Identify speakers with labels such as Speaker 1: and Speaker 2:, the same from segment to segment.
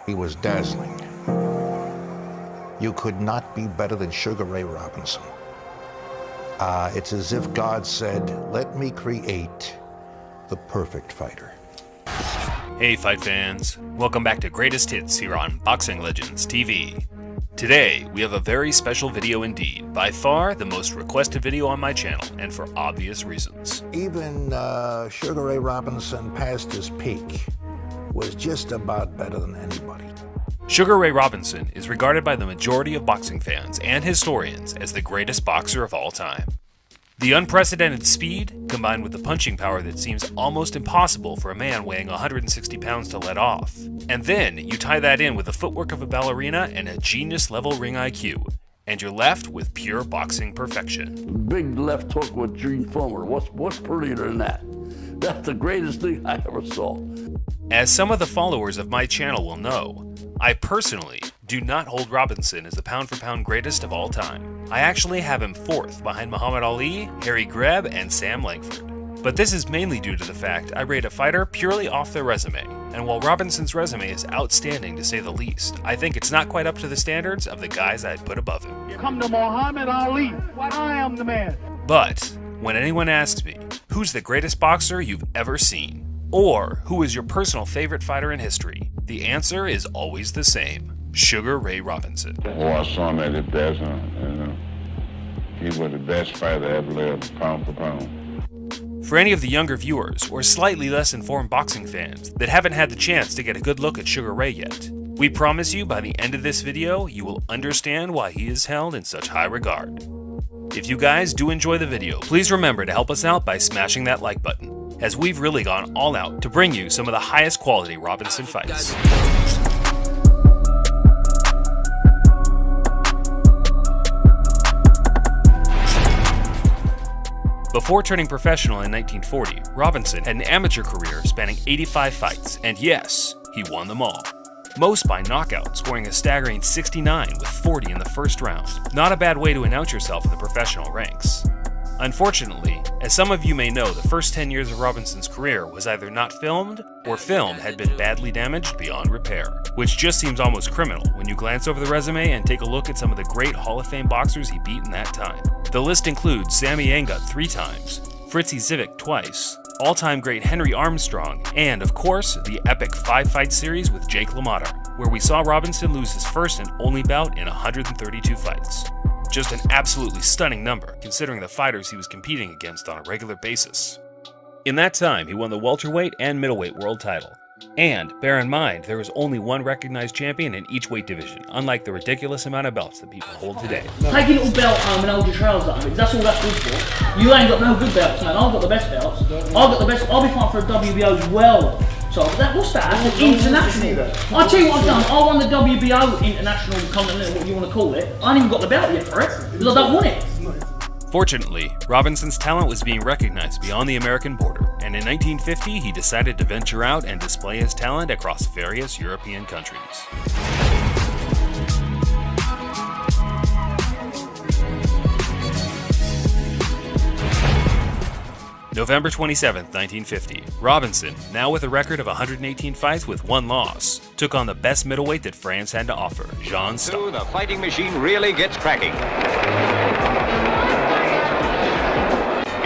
Speaker 1: He was dazzling. You could not be better than Sugar Ray Robinson. It's as if God said, let me create the perfect fighter.
Speaker 2: Hey fight fans, welcome back to Greatest Hits here on Boxing Legends TV. Today, we have a very special video indeed, by far the most requested video on my channel, and for obvious reasons.
Speaker 1: Even Sugar Ray Robinson past his peak was just about better than anybody.
Speaker 2: Sugar Ray Robinson is regarded by the majority of boxing fans and historians as the greatest boxer of all time. The unprecedented speed, combined with the punching power that seems almost impossible for a man weighing 160 pounds to let off. And then you tie that in with the footwork of a ballerina and a genius-level ring IQ, and you're left with pure boxing perfection.
Speaker 3: Big left hook with Gene Fulmer. What's prettier than that? That's the greatest thing I ever saw.
Speaker 2: As some of the followers of my channel will know, I personally do not hold Robinson as the pound-for-pound greatest of all time. I actually have him fourth behind Muhammad Ali, Harry Greb, and Sam Langford. But this is mainly due to the fact I rate a fighter purely off their resume, and while Robinson's resume is outstanding to say the least, I think it's not quite up to the standards of the guys I'd put above him.
Speaker 4: Come to Muhammad Ali, I am the man.
Speaker 2: But when anyone asks me, who's the greatest boxer you've ever seen? Or who is your personal favorite fighter in history? The answer is always the same. Sugar Ray Robinson.
Speaker 5: Oh, I saw him at the dazzling, and he was the best fighter ever lived, pound for pound.
Speaker 2: For any of the younger viewers, or slightly less informed boxing fans that haven't had the chance to get a good look at Sugar Ray yet, we promise you by the end of this video, you will understand why he is held in such high regard. If you guys do enjoy the video, please remember to help us out by smashing that like button, as we've really gone all out to bring you some of the highest quality Robinson fights. Before turning professional in 1940, Robinson had an amateur career spanning 85 fights, and yes, he won them all. Most by knockout, scoring a staggering 69 with 40 in the first round. Not a bad way to announce yourself in the professional ranks. Unfortunately, as some of you may know, the first 10 years of Robinson's career was either not filmed, or film had been badly damaged beyond repair. Which just seems almost criminal when you glance over the resume and take a look at some of the great Hall of Fame boxers he beat in that time. The list includes Sammy Angut 3 times, Fritzy Zivik twice, all-time great Henry Armstrong, and of course, the epic 5-fight series with Jake LaMotta, where we saw Robinson lose his first and only bout in 132 fights. Just an absolutely stunning number, considering the fighters he was competing against on a regular basis. In that time, he won the welterweight and middleweight world title. And bear in mind, there was only one recognized champion in each weight division, unlike the ridiculous amount of belts that people hold today.
Speaker 6: Take your little belt home and hold your trousers up. That's all that's good for. You ain't got no good belts, man. I've got the best belts. I've got the best. I'll be fighting for a WBO as well. So what's that? That's an international. I'll tell you what I've done. I won the WBO International Continental, what you want to call it. I ain't even got the belt yet for it, because I don't want it.
Speaker 2: Fortunately, Robinson's talent was being recognized beyond the American border, and in 1950 he decided to venture out and display his talent across various European countries. November 27, 1950, Robinson, now with a record of 118 fights with 1 loss, took on the best middleweight that France had to offer, Jean Stark.
Speaker 7: The fighting machine really gets cracking.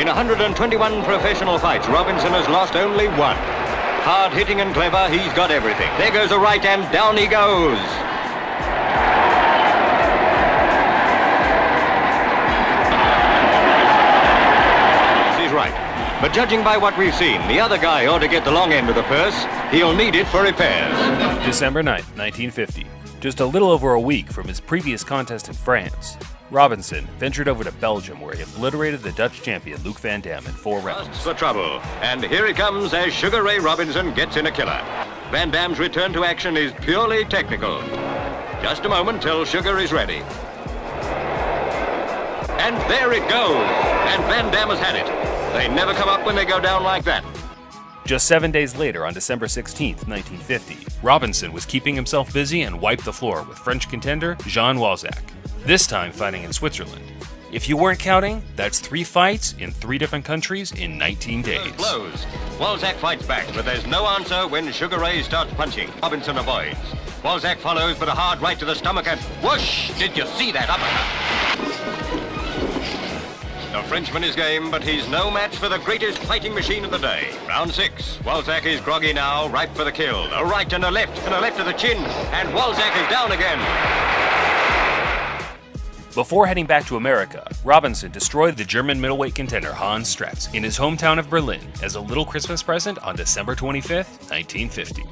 Speaker 7: In 121 professional fights, Robinson has lost only 1. Hard-hitting and clever, he's got everything. There goes a right hand, down he goes. He's right. But judging by what we've seen, the other guy ought to get the long end of the purse. He'll need it for repairs.
Speaker 2: December 9th, 1950. Just a little over a week from his previous contest in France, Robinson ventured over to Belgium, where he obliterated the Dutch champion Luc Van Dam in 4 rounds.
Speaker 7: That's the trouble. And here he comes as Sugar Ray Robinson gets in a killer. Van Dam's return to action is purely technical. Just a moment till Sugar is ready. And there it goes. And Van Dam has had it. They never come up when they go down like that.
Speaker 2: Just 7 days later, on December 16th, 1950, Robinson was keeping himself busy and wiped the floor with French contender Jean Walzac, this time fighting in Switzerland. If you weren't counting, that's 3 fights in 3 different countries in 19 days.
Speaker 7: Blows. Walzak fights back, but there's no answer when Sugar Ray starts punching. Robinson avoids. Walzak follows, but a hard right to the stomach and whoosh! Did you see that uppercut? The Frenchman is game, but he's no match for the greatest fighting machine of the day. Round 6. Walzak is groggy now, ripe for the kill. A right and a left to the chin, and Walzak is down again.
Speaker 2: Before heading back to America, Robinson destroyed the German middleweight contender Hans Stratz in his hometown of Berlin as a little Christmas present on December 25, 1950.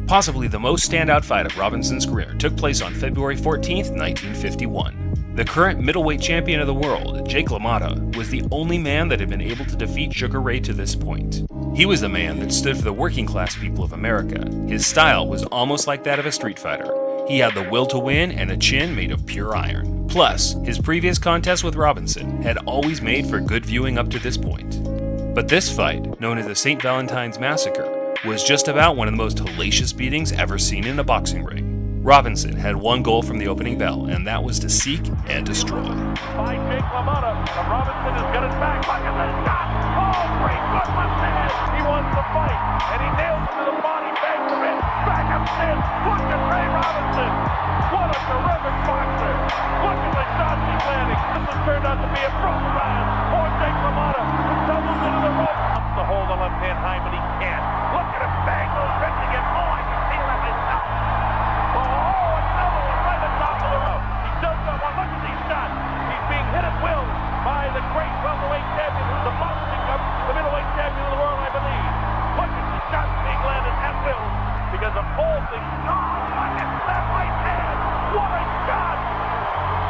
Speaker 2: Possibly the most standout fight of Robinson's career took place on February 14, 1951. The current middleweight champion of the world, Jake LaMotta, was the only man that had been able to defeat Sugar Ray to this point. He was the man that stood for the working class people of America. His style was almost like that of a street fighter. He had the will to win and a chin made of pure iron. Plus, his previous contest with Robinson had always made for good viewing up to this point. But this fight, known as the St. Valentine's Massacre, was just about one of the most hellacious beatings ever seen in a boxing ring. Robinson had one goal from the opening bell, and that was to seek and destroy.
Speaker 4: By Jake LaMotta, Robinson has got it back. Look at this shot! Oh, great foot left to head. He wants the fight, and he nails it to the body, bangs the wrist, back upstairs. Look at Ray Robinson! What a terrific boxer! Look at the shots he's landing. This has turned out to be a broken round. Poor Jake LaMotta, who tumbles into the rope. Wants to hold the left hand high, but he can't. Look at him bang those ribs again. Oh, I can feel it myself. Oh, another one right at the top of the rope. He does not want. Look at these shots. He's being hit at will by the great welterweight champion, who's about to become the middleweight champion of the world, I believe. Look at the shots being landed at will because of pulsing. Oh, look at that right hand. What a shot.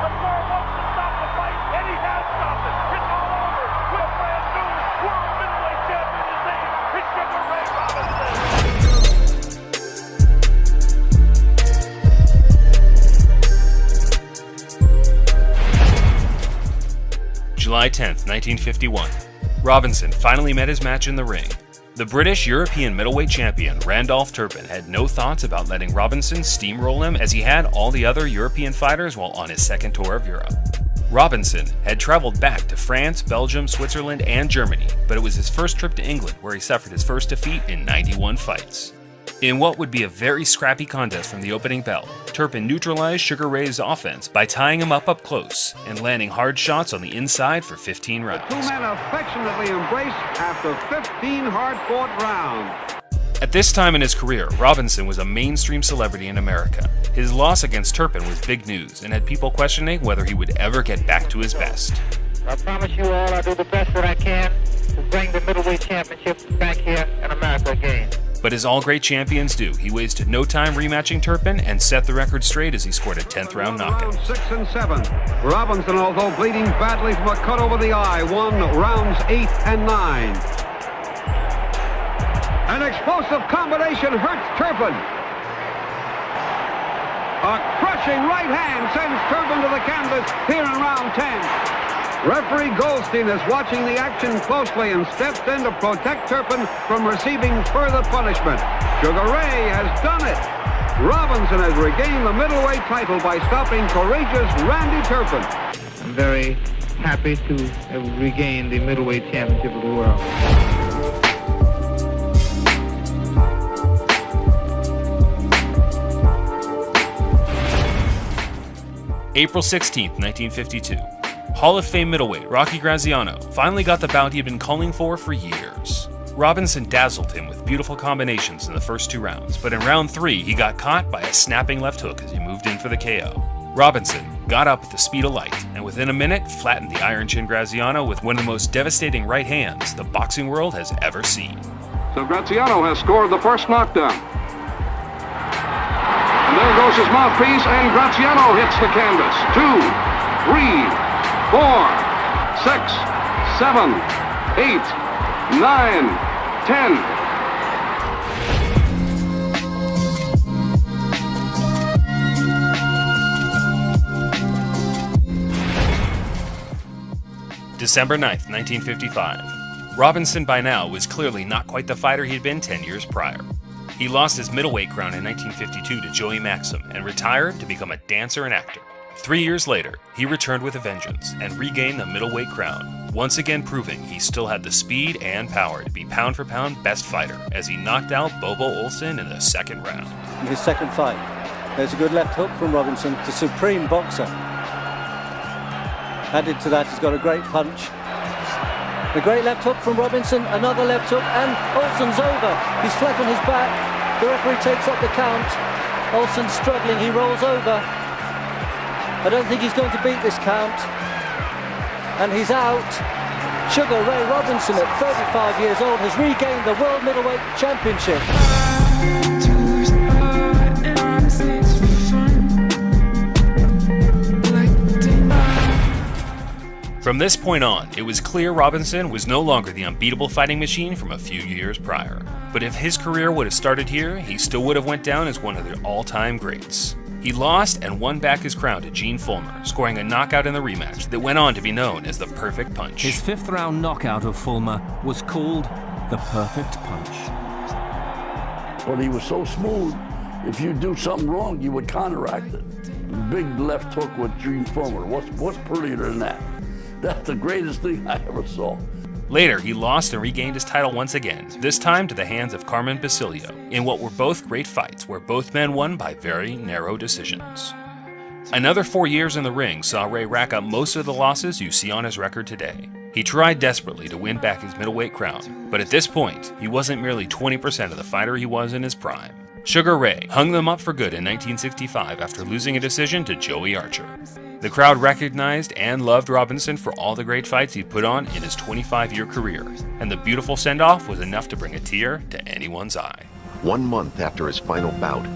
Speaker 4: The Burr wants to stop the fight, and he has stopped it. It's all over. With a brand new world middleweight champion, his name is Sugar Ray Robinson.
Speaker 2: July 10th, 1951. Robinson finally met his match in the ring. The British European middleweight champion Randolph Turpin had no thoughts about letting Robinson steamroll him as he had all the other European fighters while on his second tour of Europe. Robinson had traveled back to France, Belgium, Switzerland, and Germany, but it was his first trip to England where he suffered his first defeat in 91 fights. In what would be a very scrappy contest from the opening bell, Turpin neutralized Sugar Ray's offense by tying him up close and landing hard shots on the inside for 15 rounds.
Speaker 8: The two men affectionately embraced after 15 hard-fought rounds.
Speaker 2: At this time in his career, Robinson was a mainstream celebrity in America. His loss against Turpin was big news and had people questioning whether he would ever get back to his best.
Speaker 9: I promise you all I'll do the best that I can to bring the middleweight championship back here in America again.
Speaker 2: But as all great champions do, he wasted no time rematching Turpin and set the record straight as he scored a 10th round knockout.
Speaker 8: Rounds 6 and 7. Robinson, although bleeding badly from a cut over the eye, won rounds 8 and 9. An explosive combination hurts Turpin. A crushing right hand sends Turpin to the canvas here in round 10. Referee Goldstein is watching the action closely and steps in to protect Turpin from receiving further punishment. Sugar Ray has done it. Robinson has regained the middleweight title by stopping courageous Randy Turpin.
Speaker 9: I'm very happy to have regained the middleweight championship of the world.
Speaker 2: April 16th, 1952. Hall of Fame middleweight Rocky Graziano finally got the bout he had been calling for years. Robinson dazzled him with beautiful combinations in the first 2 rounds, but in round 3 he got caught by a snapping left hook as he moved in for the KO. Robinson got up at the speed of light and within a minute flattened the Iron Chin Graziano with one of the most devastating right hands the boxing world has ever seen.
Speaker 8: So Graziano has scored the first knockdown. And There goes his mouthpiece, and Graziano hits the canvas. 2, 3, 4, 6, 7, 8, 9, 10.
Speaker 2: December 9th, 1955. Robinson by now was clearly not quite the fighter he'd been 10 years prior. He lost his middleweight crown in 1952 to Joey Maxim and retired to become a dancer and actor. 3 years later, he returned with a vengeance and regained the middleweight crown, once again proving he still had the speed and power to be pound-for-pound best fighter as he knocked out Bobo Olsen in the second round.
Speaker 10: In his second fight, there's a good left hook from Robinson, the supreme boxer. Added to that, he's got a great punch. The great left hook from Robinson, another left hook, and Olsen's over. He's flat on his back. The referee takes up the count. Olsen's struggling, he rolls over. I don't think he's going to beat this count. And he's out. Sugar Ray Robinson, at 35 years old, has regained the World Middleweight Championship.
Speaker 2: From this point on, it was clear Robinson was no longer the unbeatable fighting machine from a few years prior. But if his career would have started here, he still would have went down as one of the all-time greats. He lost and won back his crown to Gene Fullmer, scoring a knockout in the rematch that went on to be known as the Perfect Punch.
Speaker 11: His fifth-round knockout of Fullmer was called the Perfect Punch.
Speaker 3: But he was so smooth, if you do something wrong, you would counteract it. Big left hook with Gene Fullmer. What's prettier than that? That's the greatest thing I ever saw.
Speaker 2: Later, he lost and regained his title once again, this time to the hands of Carmen Basilio, in what were both great fights where both men won by very narrow decisions. Another 4 years in the ring saw Ray rack up most of the losses you see on his record today. He tried desperately to win back his middleweight crown, but at this point, he wasn't merely 20% of the fighter he was in his prime. Sugar Ray hung them up for good in 1965 after losing a decision to Joey Archer. The crowd recognized and loved Robinson for all the great fights he'd put on in his 25-year career, and the beautiful send-off was enough to bring a tear to anyone's eye.
Speaker 12: 1 month after his final bout,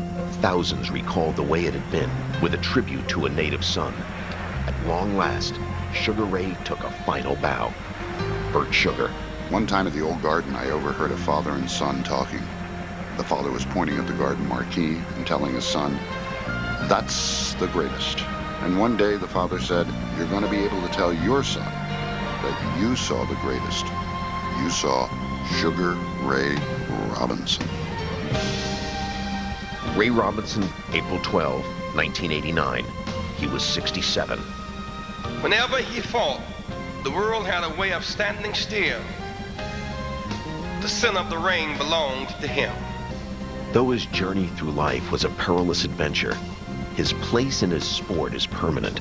Speaker 12: thousands recalled the way it had been, with a tribute to a native son. At long last, Sugar Ray took a final bow. Bert Sugar.
Speaker 13: One time at the old garden, I overheard a father and son talking. The father was pointing at the garden marquee and telling his son, "That's the greatest." And one day the father said, "You're going to be able to tell your son that you saw the greatest. You saw Sugar Ray Robinson."
Speaker 12: Ray Robinson, April 12, 1989. He was 67.
Speaker 14: Whenever he fought, the world had a way of standing still. The center of the ring belonged to him.
Speaker 12: Though his journey through life was a perilous adventure, his place in his sport is permanent.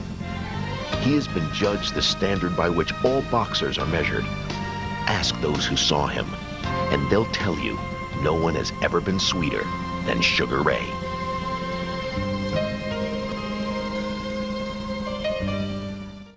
Speaker 12: He has been judged the standard by which all boxers are measured. Ask those who saw him, and they'll tell you no one has ever been sweeter than Sugar Ray.